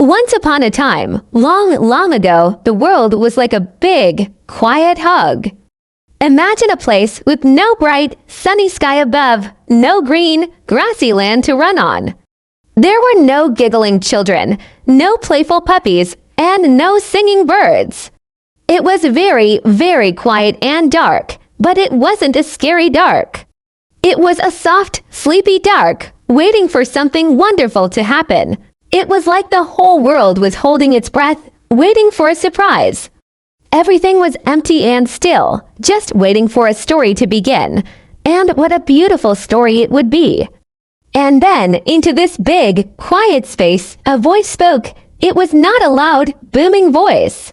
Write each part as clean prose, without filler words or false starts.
Once upon a time, long, long ago, the world was like a big, quiet hug. Imagine a place with no bright, sunny sky above, no green, grassy land to run on. There were no giggling children, no playful puppies, and no singing birds. It was very, very quiet and dark, but it wasn't a scary dark. It was a soft, sleepy dark, waiting for something wonderful to happen. It was like the whole world was holding its breath, waiting for a surprise. Everything was empty and still, just waiting for a story to begin. And what a beautiful story it would be. And then, into this big, quiet space, a voice spoke. It was not a loud, booming voice.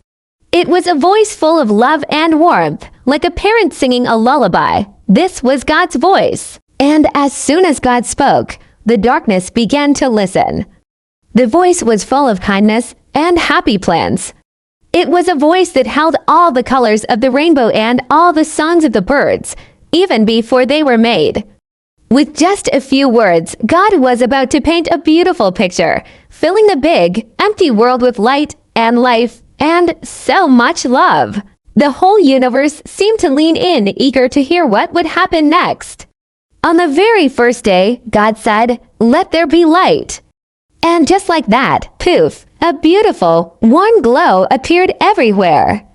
It was a voice full of love and warmth, like a parent singing a lullaby. This was God's voice. And as soon as God spoke, the darkness began to listen. The voice was full of kindness and happy plans. It was a voice that held all the colors of the rainbow and all the songs of the birds, even before they were made. With just a few words, God was about to paint a beautiful picture, filling the big, empty world with light and life and so much love. The whole universe seemed to lean in, eager to hear what would happen next. On the very first day, God said, "Let there be light." And just like that, poof, a beautiful, warm glow appeared everywhere.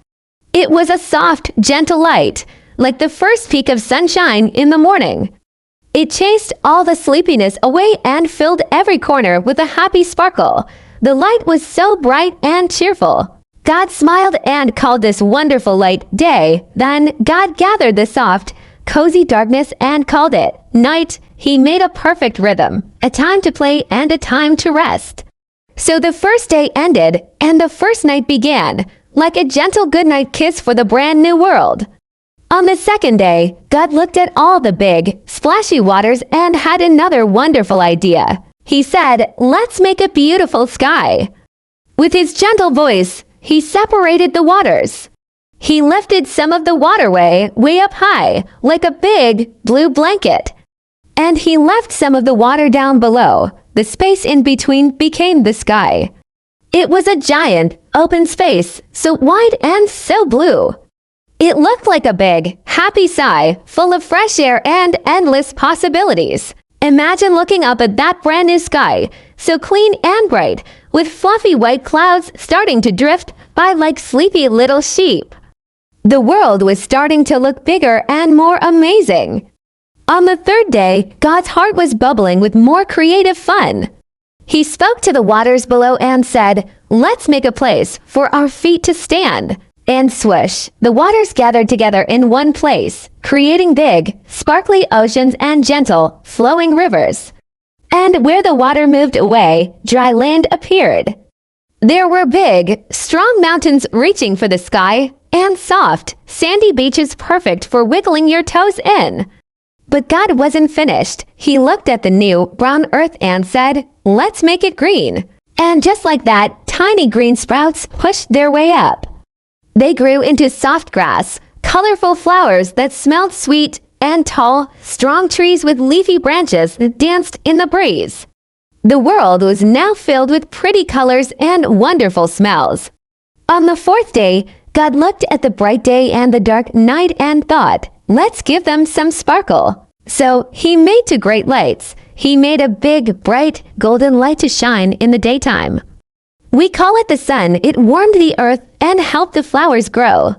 It was a soft, gentle light, like the first peak of sunshine in the morning. It chased all the sleepiness away and filled every corner with a happy sparkle. The light was so bright and cheerful. God smiled and called this wonderful light day. Then God gathered the soft, cozy darkness and called it night. He made a perfect rhythm, a time to play and a time to rest. So the first day ended and the first night began, like a gentle goodnight kiss for the brand new world. On the second day, God looked at all the big, splashy waters and had another wonderful idea. He said, "Let's make a beautiful sky." With his gentle voice, he separated the waters. He lifted some of the waterway way up high, like a big, blue blanket. And he left some of the water down below. The space in between became the sky. It was a giant, open space, so wide and so blue. It looked like a big, happy sigh, full of fresh air and endless possibilities. Imagine looking up at that brand new sky, so clean and bright, with fluffy white clouds starting to drift by like sleepy little sheep. The world was starting to look bigger and more amazing. On the third day, God's heart was bubbling with more creative fun. He spoke to the waters below and said, "Let's make a place for our feet to stand." And swoosh, the waters gathered together in one place, creating big, sparkly oceans and gentle, flowing rivers. And where the water moved away, dry land appeared. There were big, strong mountains reaching for the sky, and soft, sandy beaches perfect for wiggling your toes in. But God wasn't finished. He looked at the new, brown earth and said, "Let's make it green." And just like that, tiny green sprouts pushed their way up. They grew into soft grass, colorful flowers that smelled sweet, and tall, strong trees with leafy branches that danced in the breeze. The world was now filled with pretty colors and wonderful smells. On the fourth day, God looked at the bright day and the dark night and thought, "Let's give them some sparkle." So he made two great lights. He made a big, bright, golden light to shine in the daytime. We call it the sun. It warmed the earth and helped the flowers grow.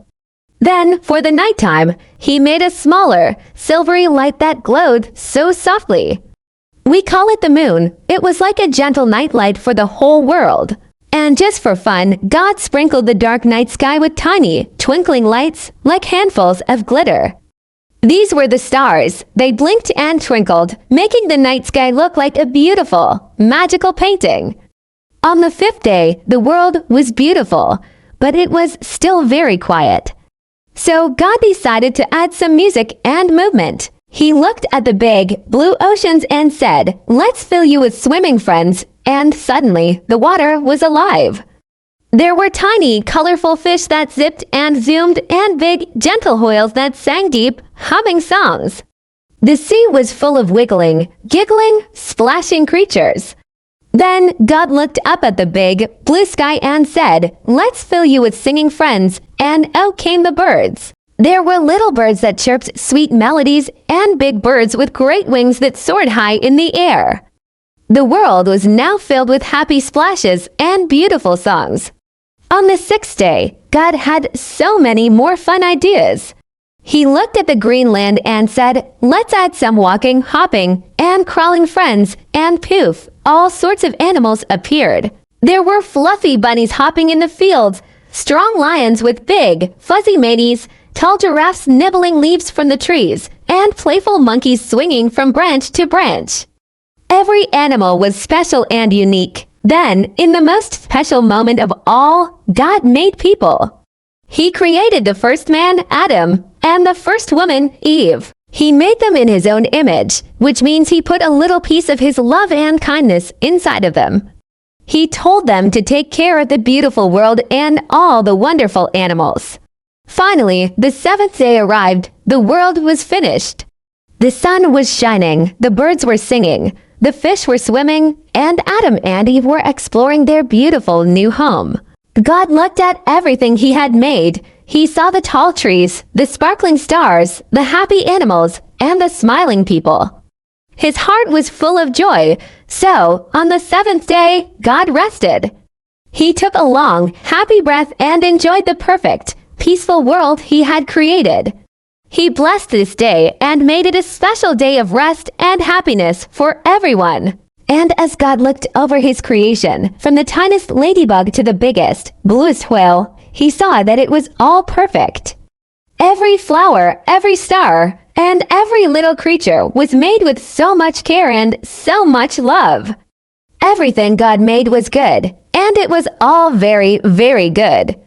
Then, for the nighttime, he made a smaller, silvery light that glowed so softly. We call it the moon. It was like a gentle nightlight for the whole world. And just for fun, God sprinkled the dark night sky with tiny, twinkling lights like handfuls of glitter. These were the stars. They blinked and twinkled, making the night sky look like a beautiful, magical painting. On the fifth day, the world was beautiful, but it was still very quiet. So God decided to add some music and movement. He looked at the big, blue oceans and said, "Let's fill you with swimming friends." And suddenly, the water was alive. There were tiny, colorful fish that zipped and zoomed and big, gentle whales that sang deep, humming songs. The sea was full of wiggling, giggling, splashing creatures. Then God looked up at the big, blue sky and said, "Let's fill you with singing friends," and out came the birds. There were little birds that chirped sweet melodies and big birds with great wings that soared high in the air. The world was now filled with happy splashes and beautiful songs. On the sixth day, God had so many more fun ideas. He looked at the green land and said, "Let's add some walking, hopping, and crawling friends," and poof, all sorts of animals appeared. There were fluffy bunnies hopping in the fields, strong lions with big, fuzzy manes, tall giraffes nibbling leaves from the trees, and playful monkeys swinging from branch to branch. Every animal was special and unique. Then, in the most special moment of all, God made people. He created the first man, Adam, and the first woman, Eve. He made them in his own image, which means he put a little piece of his love and kindness inside of them. He told them to take care of the beautiful world and all the wonderful animals. Finally, the seventh day arrived. The world was finished. The sun was shining, the birds were singing, the fish were swimming, and Adam and Eve were exploring their beautiful new home. God looked at everything he had made. He saw the tall trees, the sparkling stars, the happy animals, and the smiling people. His heart was full of joy, so on the seventh day, God rested. He took a long, happy breath and enjoyed the perfect, peaceful world he had created. He blessed this day and made it a special day of rest and happiness for everyone. And as God looked over his creation, from the tiniest ladybug to the biggest, bluest whale, he saw that it was all perfect. Every flower, every star, and every little creature was made with so much care and so much love. Everything God made was good, and it was all very, very good.